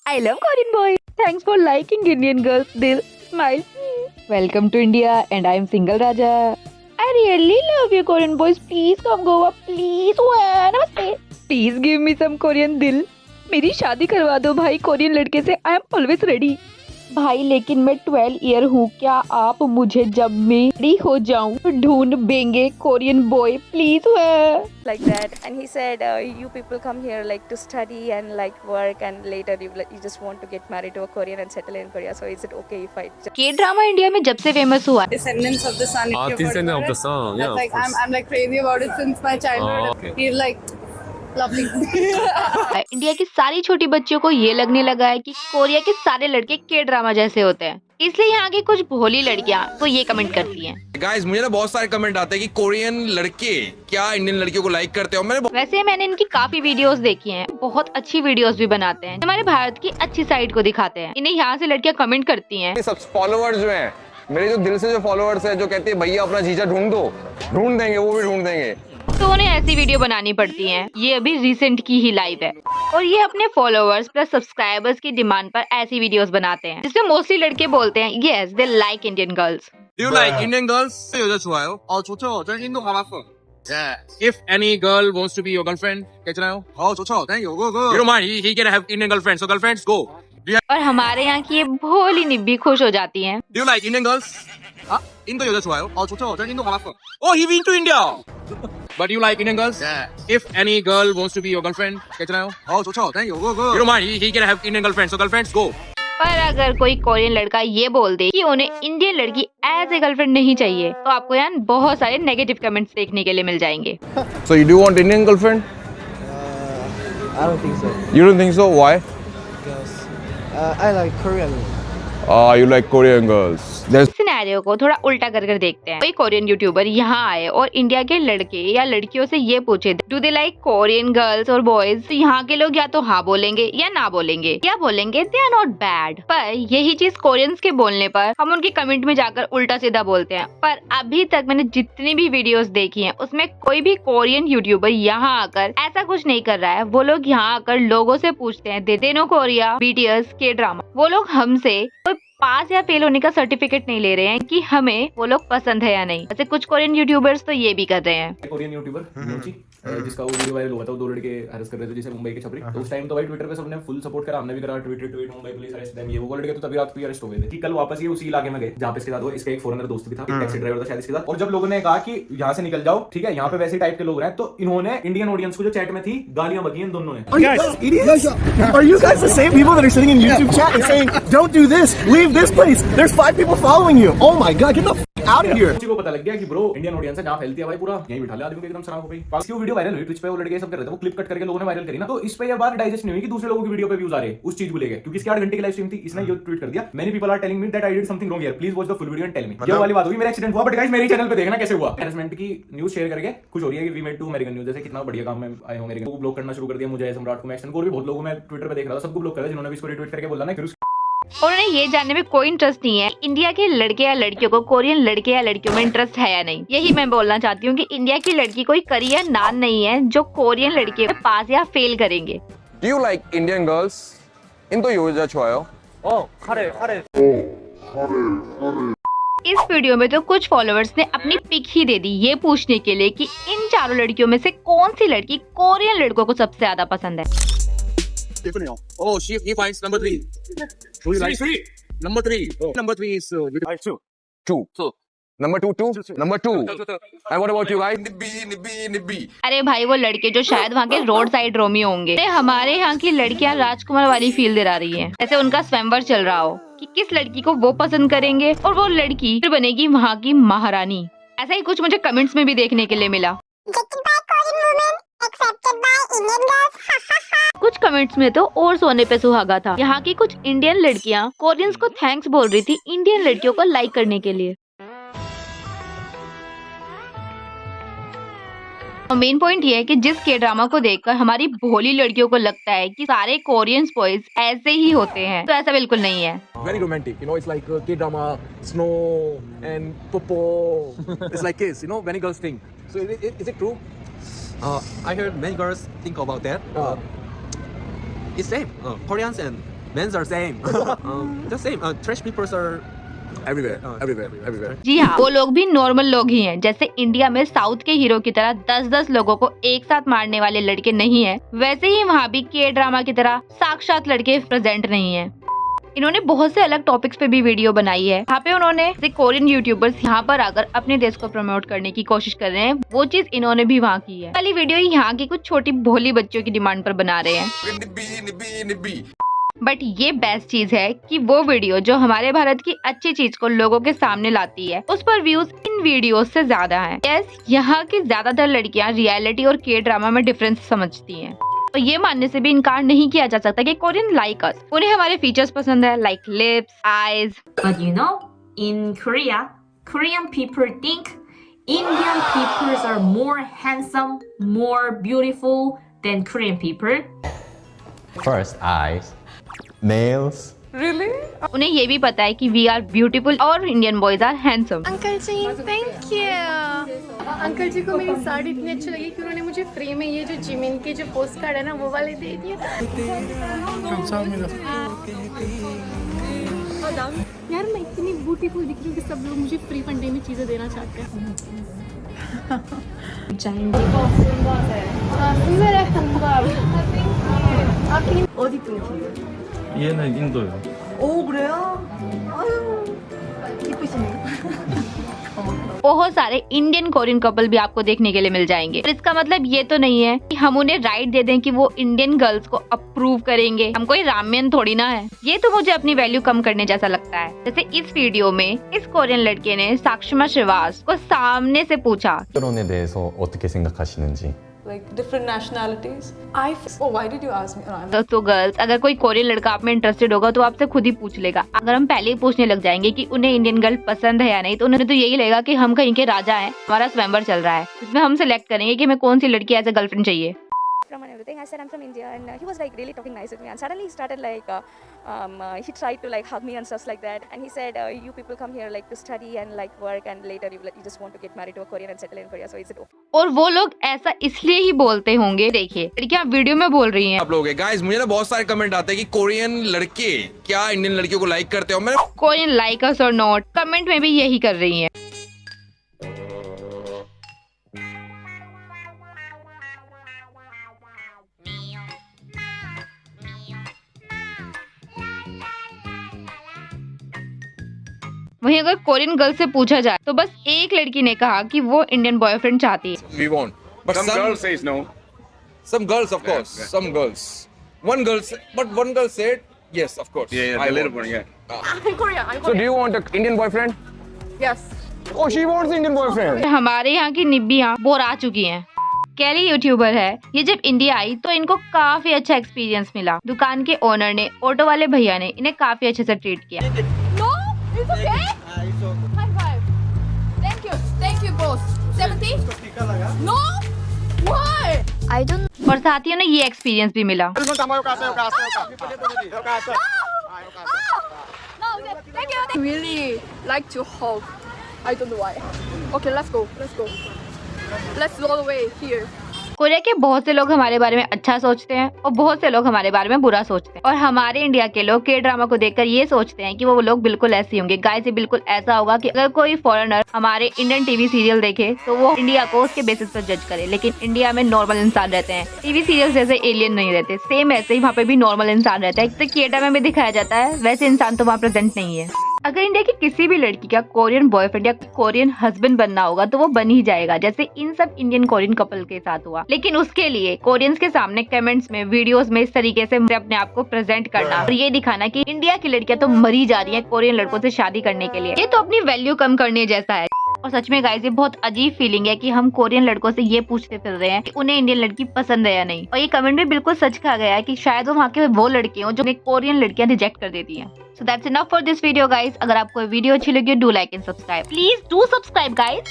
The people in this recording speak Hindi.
I love Korean boys. Thanks for liking Indian girls. Dil, smile. Welcome to India and I am single Raja. I really love you Korean boys. Please come Goa. Please. Namaste. Please give me some Korean dil. मेरी शादी करवा दो भाई कोरियन लड़के से. I am always ready. भाई लेकिन मैं 12 ईयर हूँ, क्या आप मुझे जब मैं ready हो जाऊँ ढूंढ देंगे Korean boy please. Like that, and he said you people come here like to study and like work, and later you just want to get married to a Korean and settle in Korea, so is it okay if I के ड्रामा इंडिया में जब से फेमस हुआ Descendants of the Sun. if you've heard Descendant about of the it. Sun, yeah, That's like of course. I'm like crazy about it since my childhood. okay. He's like lovely. है, इंडिया की सारी छोटी बच्चियों को ये लगने लगा है कि कोरिया के सारे लड़के के ड्रामा जैसे होते हैं, इसलिए यहाँ की कुछ भोली लड़कियाँ तो ये कमेंट करती हैं. गाइस मुझे ना बहुत सारे कमेंट आते हैं कि कोरियन लड़के क्या इंडियन लड़कियों को लाइक करते हो. वैसे मैंने इनकी काफी वीडियोस देखी हैं, बहुत अच्छी वीडियोस भी बनाते हैं, हमारे भारत की अच्छी साइड को दिखाते हैं. इन्हें यहाँ से लड़कियाँ कमेंट करती हैं. सब फॉलोअर्स जो हैं, मेरे जो दिल से जो फॉलोअर्स हैं, जो कहते हैं भैया अपना जीजा ढूंढ दो, ढूंढ देंगे, वो भी ढूंढ देंगे. तो उन्हें ऐसी वीडियो बनानी पड़ती हैं. ये अभी रिसेंट की ही लाइव है और ये अपने फॉलोअर्स प्लस सब्सक्राइबर्स की डिमांड पर ऐसी वीडियोस बनाते हैं जिसमें मोस्टली लड़के बोलते हैं yes they like Indian girls. Do you like Indian girls? 여자 좋아요? 좋죠. 저는 인도 가봤어. Yeah. If any girl wants to be your girlfriend, 괜찮아요? 좋죠. Thank you. Go. You don't mind? He can have Indian girlfriends. So girlfriends, go. और हमारे यहाँ की ये भोली निब्बी खुश हो जाती हैं. Do you like Indian girls? 인도 여자 좋아요? 좋죠. 저는 인도 가봤어. Oh, he been to India. But you like Indian girls? Yeah. If any girl wants to be your girlfriend, 괜찮아요? 좋죠. Thank you. Go. You don't mind? He can have Indian girlfriends. So girlfriends, go. पर अगर कोई कोरियन लड़का ये बोल दे कि उन्हें इंडियन लड़की एज ए गर्लफ्रेंड नहीं चाहिए तो आपको यहाँ बहुत सारे नेगेटिव कमेंट्स देखने के लिए मिल जाएंगे. So you do want Indian girlfriend? I don't think so. You don't think so? Why? Because I like Korean. You like Korean girls. There's scenario को थोड़ा उल्टा कर देखते हैं. कोई कोरियन यूट्यूबर यहाँ आए और इंडिया के लड़के या लड़कियों से ये पूछे do they like Korean girls और बॉयज, तो यहाँ के लोग या तो हाँ बोलेंगे या ना बोलेंगे या बोलेंगे दे आर नॉट बैड. पर यही चीज कोरियंस के बोलने पर हम उनके कमेंट में जाकर उल्टा सीधा बोलते हैं. पर अभी तक मैंने जितनी भी वीडियोस देखी हैं उसमें कोई भी कोरियन यूट्यूबर यहाँ आकर ऐसा कुछ नहीं कर रहा है. वो लोग यहाँ आकर लोगों से पूछते हैं दे नो कोरिया बीटीएस के ड्रामा. वो लोग हमसे कोई पास या फेल होने का सर्टिफिकेट नहीं ले रहे हैं कि हमें वो लोग पसंद है या नहीं. वैसे कुछ कोरियन यूट्यूबर्स तो ये भी कर रहे हैं. कोरियन यूट्यूबर जिसका वो वीडियो वायरल हुआ था, वो 2 लड़के हरस कर रहे थे जैसे मुंबई के छपरी. तो उस टाइम तो भाई ट्विटर पे सबने फुल सपोर्ट करा, हमने भी करा. Tweet Mumbai police arrest them, ये वो लड़के तो तभी रात को अरेस्ट हो गए थे कि कल वापस ये उसी इलाके में गए जहाँ पे इसके साथ वो इसका एक फॉरेनर दोस्त भी था, एक टैक्सी ड्राइवर था शायद इसके साथ. और जब लोगों ने कहा कि यहाँ से निकल जाओ, ठीक है, यहाँ पे वैसे टाइप के लोग रहे, तो इन्होंने इंडियन ऑडियंस को जो चैट में थी गालियां बकी इन दोनों ने. Are you guys the same people that are sitting in YouTube chat and saying, "Don't do this, leave this place"? There's 5 people following you. Oh my God, get the f out of here! किसी को पता लग गया कि ब्रो इंडियन ऑडियंस है, जहाँ फैलती है भाई पूरा यहीं बिठा ले आदमी को, एकदम शराब हो गई. बाकी वो वीडियो वायरल हुई ट्विच पे, वो लड़के सब कर रहे थे, वो क्लिप कट करके लोगों ने वायरल करी ना. तो इस पे ये बात डाइजेस्ट नहीं हुई कि दूसरे लोगों की वीडियो पे व्यूज आ रहे उस चीज को लेके, क्योंकि इसकी 8 घंटे की लाइव स्ट्रीम थी. इसने ये ट्वीट कर दिया, many people are telling me that I did something wrong here, please watch the full video and tell me. ये वाली बात होगी, मेरा एक्सीडेंट हुआ, बट गाइस मेरे चैनल पे देखना कैसे हुआ. हैरेसमेंट की न्यूज शेयर करके खुश हो रही है कि we made to American news. जैसे कितना बढ़िया काम में आए हो, अमेरिकन को ब्लॉक करना शुरू कर दिया, मुझे सम्राट को, मैक्सन को, और भी बहुत लोगों में ट्विटर पे देख रहा था, सबको ब्लॉक कर दिया जिन्होंने भी इसको रिट्वीट करके बोला ना. फिर और उन्हें ये जानने में कोई इंटरेस्ट नहीं है इंडिया के लड़के या लड़कियों को कोरियन लड़के या लड़कियों में इंटरेस्ट है या नहीं. यही मैं बोलना चाहती हूँ कि इंडिया की लड़की कोई करियर नान नहीं है जो कोरियन लड़के में पास या फेल करेंगे. Do you like Indian girls? 인도 여자 좋아요? 카레. इस वीडियो में तो कुछ फॉलोअर्स ने अपनी पिक ही दे दी ये पूछने के लिए कि इन चारों लड़कियों में से कौन सी लड़की कोरियन लड़कों को सबसे ज्यादा पसंद है. Oh, he finds number 3. Who you like? Number 3. Number 3 is Two. Number two. Number 2. And what about you guys? निब्बी. अरे भाई वो लड़के जो शायद वहाँ के रोड साइड रोमियो होंगे. हमारे यहाँ की लड़कियाँ राजकुमार वाली फील दिला रही है, जैसे उनका स्वयंवर चल रहा हो कि किस लड़की को वो पसंद करेंगे और वो लड़की फिर बनेगी वहाँ की महारानी. ऐसा ही कुछ मुझे कमेंट्स में भी देखने के लिए मिला. कुछ कमेंट्स में तो और सोने पे सुहागा था. यहाँ की कुछ इंडियन लड़कियाँ कोरियंस को थैंक्स बोल रही थी इंडियन लड़कियों को लाइक करने के लिए. मेन पॉइंट ये है कि जिस के ड्रामा को देखकर हमारी भोली लड़कियों को लगता है कि सारे कोरियन बॉयज ऐसे ही होते हैं, तो ऐसा बिल्कुल नहीं है. Very romantic, you know, it's like K-drama, snow and popo. It's like kiss, you know, many girls think. So is it true? I heard many girls think about that. It's same. Koreans and men's are same. The same. Trash people are everywhere. जी हाँ, वो लोग भी नॉर्मल लोग ही हैं। जैसे इंडिया में साउथ के हीरो की तरह 10-10 लोगों को एक साथ मारने वाले लड़के नहीं हैं, वैसे ही वहाँ भी के ड्रामा की तरह साक्षात लड़के प्रेजेंट नहीं हैं। इन्होंने बहुत से अलग टॉपिक्स पे भी वीडियो बनाई है। यहाँ पे उन्होंने कोरियन यूट्यूबर्स यहाँ पर आकर अपने देश को प्रमोट करने की कोशिश कर रहे हैं, वो चीज इन्होंने भी वहाँ की है। वाली वीडियो यहाँ की कुछ छोटी भोली बच्चों की डिमांड पर बना रहे हैं। बट ये बेस्ट चीज है कि वो वीडियो जो हमारे भारत की अच्छी चीज को लोगों के सामने लाती है, उस पर व्यूज इन वीडियोस से ज्यादा हैं। यस, यहाँ की ज्यादातर लड़कियाँ रियलिटी और के ड्रामा में डिफरेंस समझती हैं। तो ये मानने से भी इनकार नहीं किया जा सकता कि कोरियन लाइक अस, उन्हें हमारे फीचर्स पसंद है, like lips, eyes. But you know, in Korea, Korean people think Indian people are more handsome, more beautiful than Korean people. First eyes, nails. उन्हें ये भी पता है कि वी आर ब्यूटीफुल और Indian boys are handsome. Uncle ji, thank you. Uncle ji को मेरी साड़ी इतनी अच्छी लगी कि उन्होंने मुझे फ्री में ये जो जिमिन के जो पोस्ट कार्ड है ना, वो वाले दे दिए। यार मैं इतनी ब्यूटीफुल दिख रही हूँ कि सब लोग मुझे फ्री फंडे में चीजें देना चाहते हैं। 얘는 인도요. बहुत सारे इंडियन कोरियन कपल भी आपको देखने के लिए मिल जाएंगे। और इसका मतलब ये तो नहीं है कि हम उन्हें राइट दे दें कि वो इंडियन गर्ल्स को अप्रूव करेंगे। हम कोई रामेन थोड़ी ना है। ये तो मुझे अपनी वैल्यू कम करने जैसा लगता है। जैसे इस वीडियो में इस कोरियन लड़के ने साक्षमा श्रीवास को सामने से पूछा, 결혼에 대해서 어떻게 생각하시는지. Like different nationalities. Why did you ask me? तो गर्ल्स, अगर कोई कोरियन लड़का आप में इंटरेस्टेड होगा तो आपसे खुद ही पूछ लेगा। अगर हम पहले ही पूछने लग जाएंगे कि उन्हें इंडियन गर्ल पसंद है या नहीं, तो उन्हें तो यही लगेगा कि हम कहीं के राजा हैं। हमारा स्वयंवर चल रहा है, इसमें हम सिलेक्ट करेंगे कि हमें कौन सी लड़की एज ए गर्लफ्रेंड चाहिए। From and everything, I said I'm from India, and he was like really talking nice with me, and suddenly he started like he tried to like hug me and stuff like that, and he said you people come here like to study and like work, and later you just want to get married to a Korean and settle in Korea, so is it okay? और वो लोग ऐसा इसलिए ही बोलते होंगे। देखिए लड़कियां वीडियो में बोल रही हैं। आप लोग गाइस, मुझे ना बहुत सारे कमेंट आते हैं कि कोरियन लड़के क्या इंडियन लड़कियों को लाइक करते हो। मैं कोरियन लाइक अस और नॉट, कमेंट में भी यही कर रही हैं। वहीं अगर कोरियन गर्ल से पूछा जाए तो बस एक लड़की ने कहा कि वो इंडियन बॉयफ्रेंड चाहती है। we want, but some girls says no. Some girls, of course, some girls. One girl said yes, of course. Yeah, a little bit, yeah. I'm Korea. So do you want an Indian boyfriend? Yes. Oh, she wants Indian boyfriend. हमारे यहाँ की निब्बियाँ बोर आ चुकी हैं। कैली यूट्यूबर है, ये जब इंडिया आई तो इनको काफी अच्छा एक्सपीरियंस मिला। दुकान के ओनर ने, ऑटो वाले भैया ने इन्हें काफी अच्छे से ट्रीट किया। No, it's okay. High five. Thank you, boss. 70? No. Why? I don't. और साथियों ने ये एक्सपीरियंस भी मिला। No, thank you. Really like to hug. I don't know why. Okay, let's go. Let's go all the way here. Korea के बहुत से लोग हमारे बारे में अच्छा सोचते हैं और बहुत से लोग हमारे बारे में बुरा सोचते हैं। और हमारे इंडिया के लोग के ड्रामा को देखकर ये सोचते हैं कि वो लोग बिल्कुल ऐसे होंगे। गाइस, ये बिल्कुल ऐसा होगा कि अगर कोई फॉरेनर हमारे इंडियन टीवी सीरियल देखे तो वो इंडिया को उसके बेसिस पर जज करे। लेकिन इंडिया में नॉर्मल इंसान रहते हैं, टीवी सीरियल जैसे एलियन नहीं रहते। सेम ऐसे ही वहाँ पे भी नॉर्मल इंसान रहता है। जैसे के ड्रामा में दिखाया जाता है वैसे इंसान तो वहाँ प्रेजेंट नहीं है। अगर इंडिया की किसी भी लड़की का कोरियन बॉयफ्रेंड या कोरियन हस्बैंड बनना होगा तो वो बन ही जाएगा, जैसे इन सब इंडियन कोरियन कपल के साथ हुआ। लेकिन उसके लिए कोरियंस के सामने कमेंट्स में, वीडियोस में इस तरीके से अपने आप को प्रेजेंट करना और ये दिखाना कि इंडिया की लड़कियां तो मरी जा रही हैं कोरियन लड़कों से शादी करने के लिए, ये तो अपनी वैल्यू कम करने जैसा है। और सच में गाइस, ये बहुत अजीब फीलिंग है कि हम कोरियन लड़कों से ये पूछते फिर रहे हैं कि उन्हें इंडियन लड़की पसंद है या नहीं। और ये कमेंट में बिल्कुल सच कहा गया है कि शायद वो वहाँ के वो लड़के हों जो कोरियन लड़कियां रिजेक्ट कर देती हैं। So that's enough for this video guys. अगर आपको वीडियो अच्छी लगी do like and subscribe. Please do subscribe guys.